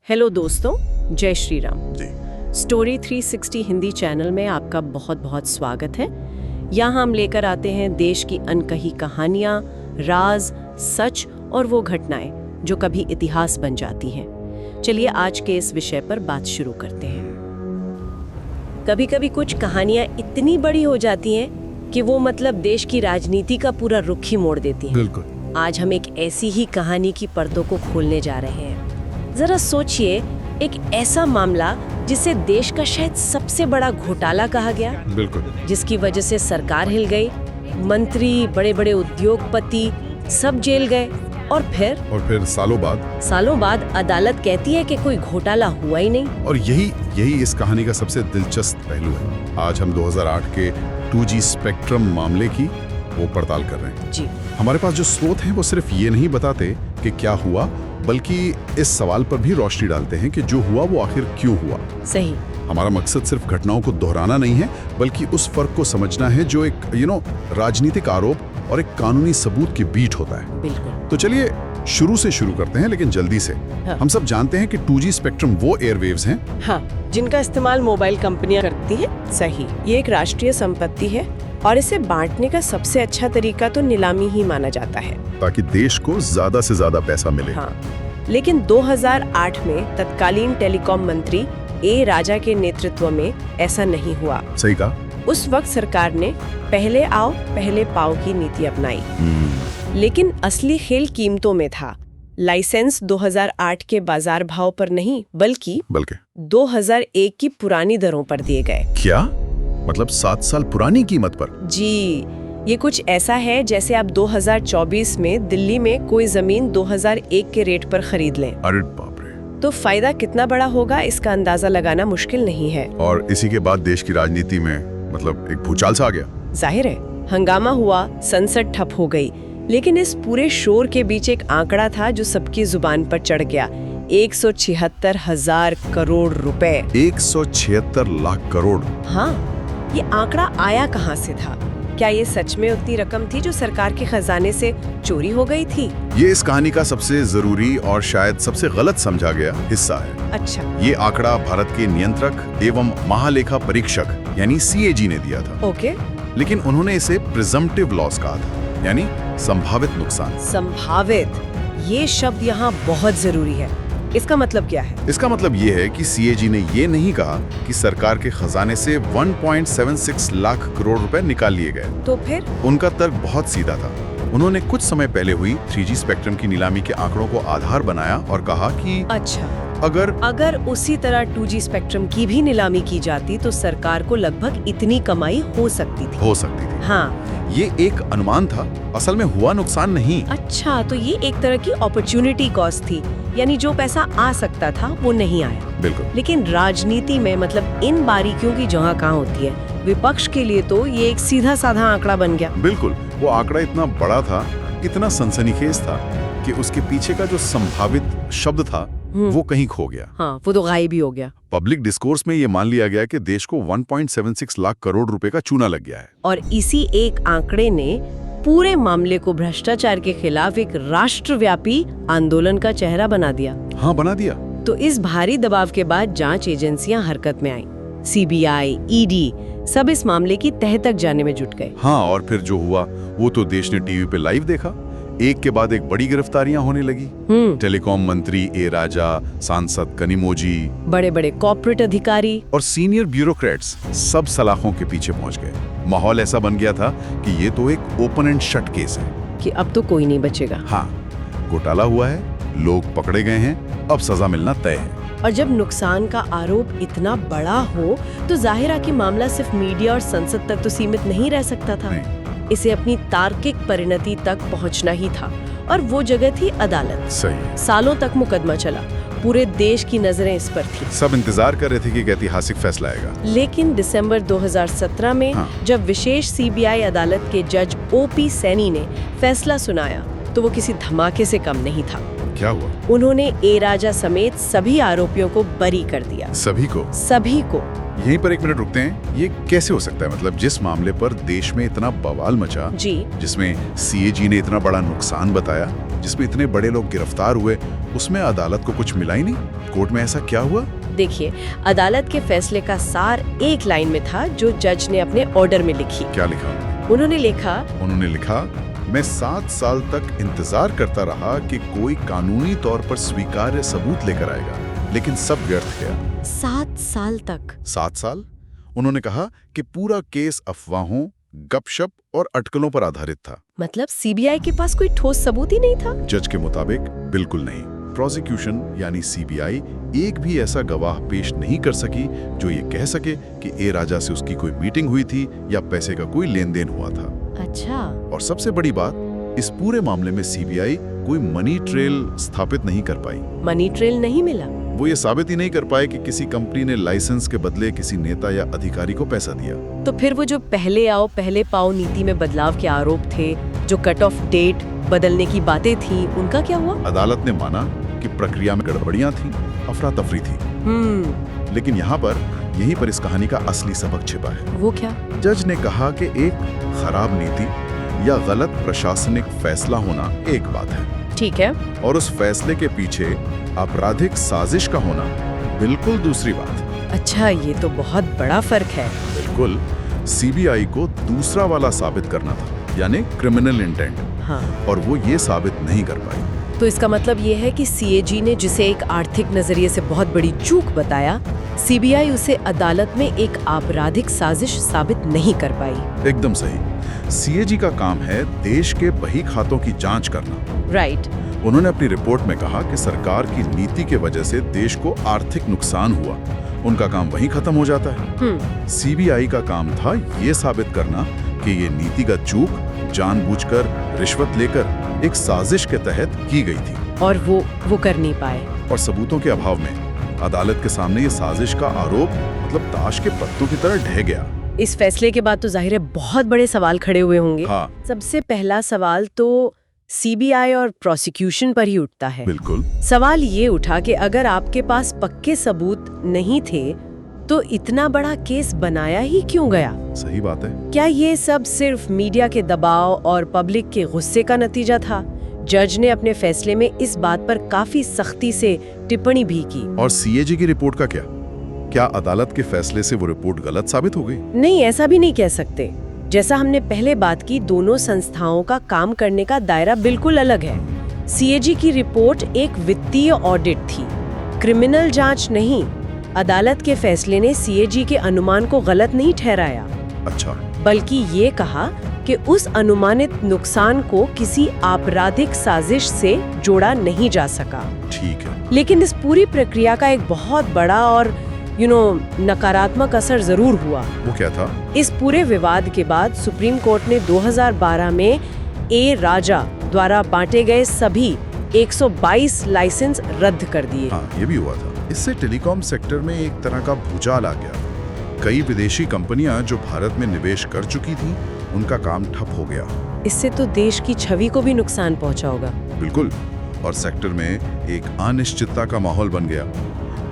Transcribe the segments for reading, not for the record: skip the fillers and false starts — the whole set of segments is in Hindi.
हेलो दोस्तों, जय श्री राम जी। स्टोरी 360 हिंदी चैनल में आपका बहुत बहुत स्वागत है। यहाँ हम लेकर आते हैं देश की अनकही कहानियाँ, राज, सच और वो घटनाएं जो कभी इतिहास बन जाती हैं। चलिए आज के इस विषय पर बात शुरू करते हैं। कभी कभी कुछ कहानियाँ इतनी बड़ी हो जाती हैं कि वो देश की राजनीति का पूरा रुख ही मोड़ देती हैं। बिल्कुल। आज हम एक ऐसी ही कहानी की परतों को खोलने जा रहे हैं। जरा सोचिए, एक ऐसा मामला जिसे देश का शायद सबसे बड़ा घोटाला कहा गया, बिल्कुल। जिसकी वजह से सरकार हिल गई, मंत्री, बड़े बड़े उद्योगपति सब जेल गए और फिर सालों बाद अदालत कहती है कि कोई घोटाला हुआ ही नहीं। और यही इस कहानी का सबसे दिलचस्प पहलू है। आज हम 2008 के 2G स्पेक्ट्रम मामले की वो पड़ताल कर रहे हैं। जी। हमारे पास जो स्रोत हैं वो सिर्फ ये नहीं बताते कि क्या हुआ, बल्कि इस सवाल पर भी रोशनी डालते हैं कि जो हुआ वो आखिर क्यों हुआ। सही। हमारा मकसद सिर्फ घटनाओं को दोहराना नहीं है, बल्कि उस फर्क को समझना है जो एक राजनीतिक आरोप और एक कानूनी सबूत के बीच होता है। बिल्कुल। तो चलिए शुरू करते हैं, लेकिन जल्दी से। हाँ। हम सब जानते हैं कि 2G स्पेक्ट्रम वो एयरवेव्स हैं हाँ, जिनका इस्तेमाल मोबाइल कंपनियां करती हैं। सही। ये एक राष्ट्रीय संपत्ति है और इसे बांटने का सबसे अच्छा तरीका तो नीलामी ही माना जाता है, ताकि देश को ज्यादा से ज्यादा पैसा मिले। हाँ। लेकिन 2008 में तत्कालीन टेलीकॉम मंत्री ए राजा के नेतृत्व में ऐसा नहीं हुआ। सही कहा। उस वक्त सरकार ने पहले आओ पहले पाओ की नीति अपनाई। लेकिन असली खेल कीमतों में था। लाइसेंस 2008 के बाजार भाव पर नहीं, बल्कि 2001 की पुरानी दरों पर दिए गए। क्या मतलब 7 साल पुरानी कीमत पर? जी, ये कुछ ऐसा है जैसे आप 2024 में दिल्ली में कोई जमीन 2001 के रेट पर खरीद लें। अरे बाप रे। तो फायदा कितना बड़ा होगा इसका अंदाजा लगाना मुश्किल नहीं है। और इसी के बाद देश की राजनीति में एक भूचाल सा आ गया। जाहिर है, हंगामा हुआ, संसद ठप हो गई। लेकिन इस पूरे शोर के बीच एक आंकड़ा था जो सबकी जुबान पर चढ़ गया। 176,000 करोड़ रुपए। 176 लाख करोड़। हाँ, ये आंकड़ा आया कहाँ से था? क्या ये सच में उतनी रकम थी जो सरकार के खजाने से चोरी हो गई थी? ये इस कहानी का सबसे जरूरी और शायद सबसे गलत समझा गया हिस्सा है। अच्छा। ये आंकड़ा भारत के नियंत्रक एवं महालेखा परीक्षक यानी CAG ने दिया था। ओके। लेकिन उन्होंने इसे प्रिजम्पटिव लॉस कहा था, यानी संभावित नुकसान। संभावित, ये शब्द यहाँ बहुत जरूरी है। इसका मतलब क्या है? इसका मतलब ये है कि CAG ने ये नहीं कहा कि सरकार के खजाने से 1.76 लाख करोड़ रुपए निकाल लिए गए। तो फिर? उनका तर्क बहुत सीधा था। उन्होंने कुछ समय पहले हुई 3G स्पेक्ट्रम की नीलामी के आंकड़ों को आधार बनाया और कहा कि अच्छा, अगर उसी तरह 2G स्पेक्ट्रम की भी नीलामी की जाती तो सरकार को लगभग इतनी कमाई हो सकती थी। हाँ। ये एक अनुमान था, असल में हुआ नुकसान नहीं। अच्छा, तो ये एक तरह की अपॉर्चुनिटी कॉस्ट थी, यानी जो पैसा आ सकता था वो नहीं आया। बिल्कुल। लेकिन राजनीति में इन बारीकियों की जगह कहाँ होती है? विपक्ष के लिए तो ये एक सीधा साधा आंकड़ा बन गया। बिल्कुल। वो आंकड़ा इतना बड़ा था, इतना सनसनीखेज था कि उसके पीछे का जो संभावित शब्द था वो कहीं खो गया। हाँ, वो तो गायब ही हो गया। पब्लिक डिस्कोर्स में ये मान लिया गया कि देश को 1.76 लाख करोड़ रुपए का चूना लग गया है। और इसी एक आंकड़े ने पूरे मामले को भ्रष्टाचार के खिलाफ एक राष्ट्रव्यापी आंदोलन का चेहरा बना दिया। हाँ, बना दिया। तो इस भारी दबाव के बाद जांच एजेंसियां हरकत में आईं। CBI, ED सब इस मामले की तह तक जाने में जुट गए। हाँ, और फिर जो हुआ वो तो देश ने टीवी पे लाइव देखा। एक के बाद एक बड़ी गिरफ्तारियां होने लगी। टेलीकॉम मंत्री ए राजा, सांसद कनिमोझी, बड़े बड़े कॉर्पोरेट अधिकारी और सीनियर ब्यूरोक्रेट्स सब सलाखों के पीछे पहुंच गए। माहौल ऐसा बन गया था कि ये तो एक ओपन एंड शट केस है कि अब तो कोई नहीं बचेगा। हाँ, घोटाला हुआ है, लोग पकड़े गए हैं, अब सजा मिलना तय है। और जब नुकसान का आरोप इतना बड़ा हो तो जाहिर है कि मामला सिर्फ मीडिया और संसद तक तो सीमित नहीं रह सकता था। इसे अपनी तार्किक परिणति तक पहुंचना ही था, और वो जगह थी अदालत। सही। सालों तक मुकदमा चला, पूरे देश की नजरें इस पर थी। सब इंतजार कर रहे थे कि एक ऐतिहासिक फैसला आएगा। लेकिन दिसंबर 2017 में जब विशेष CBI अदालत के जज OP सैनी ने फैसला सुनाया तो वो किसी धमाके से कम नहीं था। क्या हुआ? उन्होंने ए राजा समेत सभी आरोपियों को बरी कर दिया। सभी को? सभी को। यहीं पर 1 मिनट रुकते हैं। ये कैसे हो सकता है? मतलब जिस मामले पर देश में इतना बवाल मचा, जी, जिसमें सीएजी ने इतना बड़ा नुकसान बताया, जिसमें इतने बड़े लोग गिरफ्तार हुए, उसमें अदालत को कुछ मिला ही नहीं। कोर्ट में ऐसा क्या हुआ? देखिए, अदालत के फैसले का सार एक लाइन में था जो जज ने अपने ऑर्डर में लिखी। क्या लिखा? उन्होंने लिखा, मैं 7 साल तक इंतजार करता रहा कि कोई कानूनी तौर पर स्वीकार्य सबूत लेकर आएगा, लेकिन सब व्यर्थ गया। 7 साल तक। 7 साल? उन्होंने कहा कि पूरा केस अफवाहों, गपशप और अटकलों पर आधारित था। मतलब सीबीआई के पास कोई ठोस सबूत ही नहीं था? जज के मुताबिक बिल्कुल नहीं। प्रोसिक्यूशन यानी सीबीआई एक भी ऐसा गवाह पेश नहीं कर सकी जो ये कह सके कि ए राजा से उसकी कोई मीटिंग हुई थी या पैसे का कोई लेन देन हुआ था। अच्छा। और सबसे बड़ी बात, इस पूरे मामले में सीबीआई कोई मनी ट्रेल स्थापित नहीं कर पाई। मनी ट्रेल नहीं मिला? वो ये साबित ही नहीं कर पाए कि किसी कंपनी ने लाइसेंस के बदले किसी नेता या अधिकारी को पैसा दिया। तो फिर वो जो पहले आओ पहले पाओ नीति में बदलाव के आरोप थे, जो कट ऑफ डेट बदलने की बातें थी, उनका क्या हुआ? अदालत ने माना कि प्रक्रिया में गड़बड़ियां थी, अफरा तफरी थी। लेकिन यहाँ पर यहीं पर इस कहानी का असली सबक छिपा है। वो क्या? जज ने कहा कि एक खराब नीति या गलत प्रशासनिक फैसला होना एक बात है, ठीक है, और उस फैसले के पीछे आपराधिक साजिश का होना बिल्कुल दूसरी बात। अच्छा, ये तो बहुत बड़ा फर्क है। बिल्कुल। सीबीआई को दूसरा वाला साबित करना था, यानी क्रिमिनल इंटेंट। हाँ। और वो ये साबित नहीं कर पाई। तो इसका मतलब ये है कि सीएजी ने जिसे एक आर्थिक नजरिए से बहुत बड़ी चूक बताया, सीबीआई उसे अदालत में एक आपराधिक साजिश साबित नहीं कर पाई। एकदम सही। सीएजी का काम है देश के बही खातों की जांच करना। राइट। उन्होंने अपनी रिपोर्ट में कहा कि सरकार की नीति के वजह से देश को आर्थिक नुकसान हुआ। उनका काम वहीं खत्म हो जाता है। सीबीआई का काम था ये साबित करना कि ये नीतिगत चूक जानबूझकर रिश्वत लेकर एक साजिश के तहत की गई थी, और वो कर नहीं पाए। और सबूतों के अभाव में अदालत के सामने ये साजिश का आरोप मतलब ताश के पत्तों की तरह ढह गया। इस फैसले के बाद तो जाहिर है बहुत बड़े सवाल खड़े हुए होंगे। हाँ। सबसे पहला सवाल तो सीबीआई और प्रोसिक्यूशन पर ही उठता है। बिल्कुल। सवाल ये उठा कि अगर आपके पास पक्के सबूत नहीं थे तो इतना बड़ा केस बनाया ही क्यों गया? सही बात है। क्या ये सब सिर्फ मीडिया के दबाव और पब्लिक के गुस्से का नतीजा था? जज ने अपने फैसले में इस बात पर काफी सख्ती से टिप्पणी भी की। और सीएजी की रिपोर्ट का क्या? क्या अदालत के फैसले से वो रिपोर्ट गलत साबित हो गई? नहीं, ऐसा भी नहीं कह सकते। जैसा हमने पहले बात की, दोनों संस्थाओं का काम करने का दायरा बिल्कुल अलग है। सीएजी की रिपोर्ट एक वित्तीय ऑडिट थी, क्रिमिनल जांच नहीं। अदालत के फैसले ने सीएजी के अनुमान को गलत नहीं ठहराया। अच्छा। बल्कि ये कहा कि उस अनुमानित नुकसान को किसी आपराधिक साजिश से जोड़ा नहीं जा सका। ठीक है। लेकिन इस पूरी प्रक्रिया का एक बहुत बड़ा और नकारात्मक असर जरूर हुआ। वो क्या था? इस पूरे विवाद के बाद सुप्रीम कोर्ट ने 2012 में ए राजा द्वारा बांटे गए सभी 122 लाइसेंस रद्द कर दिए। हाँ, ये भी हुआ था। इससे टेलीकॉम सेक्टर में एक तरह का भूचाल आ गया। कई विदेशी कंपनियां जो भारत में निवेश कर चुकी थीं, उनका काम ठप हो गया। इससे तो देश की छवि को भी नुकसान पहुंचा होगा। बिल्कुल। और सेक्टर में एक अनिश्चितता का माहौल बन गया।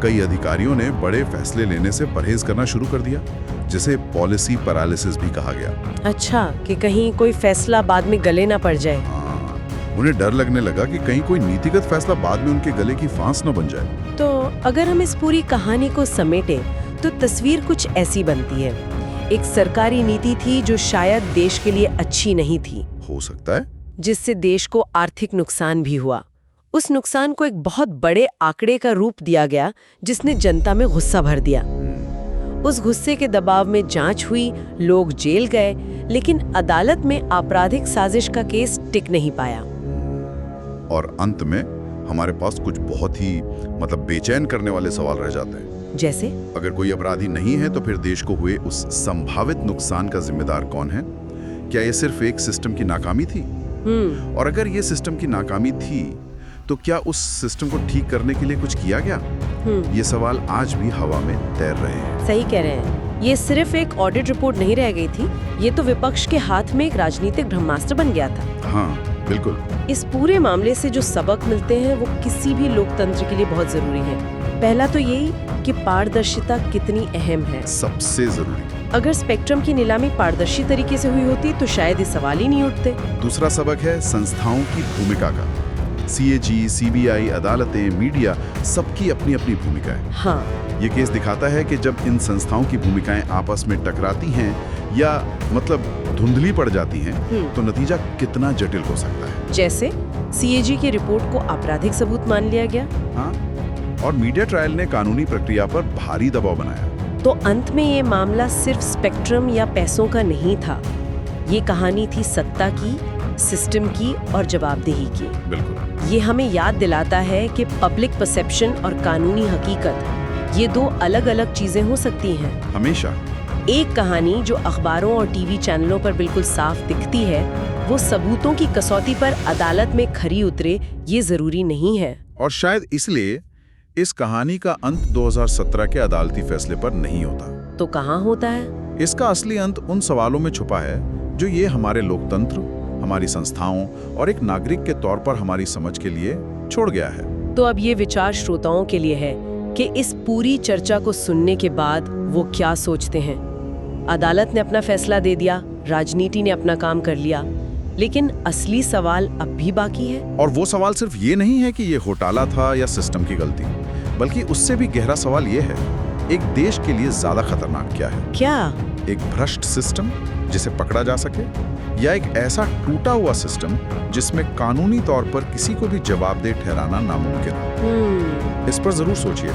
कई अधिकारियों ने बड़े फैसले लेने से परहेज करना शुरू कर दिया, जिसे पॉलिसी पैरालिसिस भी कहा गया। अच्छा, कि कहीं कोई फैसला बाद में गले ना पड़ जाए। हाँ, उन्हें डर लगने लगा कि कहीं कोई नीतिगत फैसला बाद में उनके गले की फांस न बन जाए। तो अगर हम इस पूरी कहानी को समेटें तो तस्वीर कुछ ऐसी बनती है। एक सरकारी नीति थी जो शायद देश के लिए अच्छी नहीं थी, हो सकता है, जिससे देश को आर्थिक नुकसान भी हुआ। उस नुकसान को एक बहुत बड़े आंकड़े का रूप दिया गया, जिसने जनता में गुस्सा भर दिया। उस गुस्से के दबाव में जांच हुई, लोग जेल गए, लेकिन अदालत में आपराधिक साजिश का केस टिक नहीं पाया। और अंत में हमारे पास कुछ बहुत ही बेचैन करने वाले सवाल रह जाते हैं। जैसे, अगर कोई अपराधी नहीं है तो फिर देश को हुए उस संभावित नुकसान का जिम्मेदार कौन है? क्या ये सिर्फ एक सिस्टम की नाकामी थी? और अगर ये सिस्टम की नाकामी थी तो क्या उस सिस्टम को ठीक करने के लिए कुछ किया गया? ये सवाल आज भी हवा में तैर रहे हैं। सही कह रहे हैं। ये सिर्फ एक ऑडिट रिपोर्ट नहीं रह गई थी, ये तो विपक्ष के हाथ में एक राजनीतिक ब्रह्मास्त्र बन गया था। हाँ, बिल्कुल। इस पूरे मामले से जो सबक मिलते हैं वो किसी भी लोकतंत्र के लिए बहुत जरूरी है। पहला तो यही कि पारदर्शिता कितनी अहम है, सबसे जरूरी। अगर स्पेक्ट्रम की नीलामी पारदर्शी तरीके से हुई होती तो शायद ये सवाल ही नहीं उठते। दूसरा सबक है संस्थाओं की भूमिका का। CAG, CBI, अदालतें, मीडिया, सबकी अपनी अपनी भूमिका है। हाँ, ये केस दिखाता है कि जब इन संस्थाओं की भूमिकाएं आपस में टकराती हैं या मतलब धुंधली पड़ जाती हैं, तो नतीजा कितना जटिल हो सकता है। जैसे CAG की रिपोर्ट को आपराधिक सबूत मान लिया गया। हाँ, और मीडिया ट्रायल ने कानूनी प्रक्रिया पर भारी दबाव बनाया। तो अंत में ये मामला सिर्फ स्पेक्ट्रम या पैसों का नहीं था, ये कहानी थी सत्ता की, सिस्टम की और जवाबदेही की। बिल्कुल। ये हमें याद दिलाता है कि पब्लिक परसेप्शन और कानूनी हकीकत, ये दो अलग अलग चीजें हो सकती हैं। हमेशा। एक कहानी जो अखबारों और टीवी चैनलों पर बिल्कुल साफ दिखती है, वो सबूतों की कसौटी पर अदालत में खरी उतरे, ये जरूरी नहीं है। और शायद इसलिए इस कहानी का अंत 2017 के अदालती फैसले पर नहीं होता। तो कहाँ होता है? इसका असली अंत उन सवालों में छुपा है जो ये हमारे लोकतंत्र, हमारी संस्थाओं और एक नागरिक के तौर पर हमारी समझ के लिए छोड़ गया है। तो अब ये विचार श्रोताओं के लिए है कि इस पूरी चर्चा को सुनने के बाद वो क्या सोचते हैं। अदालत ने अपना फैसला दे दिया, राजनीति ने अपना काम कर लिया, लेकिन असली सवाल अब भी बाकी है। और वो सवाल सिर्फ ये नहीं है कि ये घोटाला था या सिस्टम की गलती, बल्कि उससे भी गहरा सवाल ये है, एक देश के लिए ज्यादा खतरनाक क्या है? क्या? एक भ्रष्ट सिस्टम जिसे पकड़ा जा सके, या एक ऐसा टूटा हुआ सिस्टम जिसमें कानूनी तौर पर किसी को भी जवाबदेह ठहराना नामुमकिन है? इस पर जरूर सोचिए।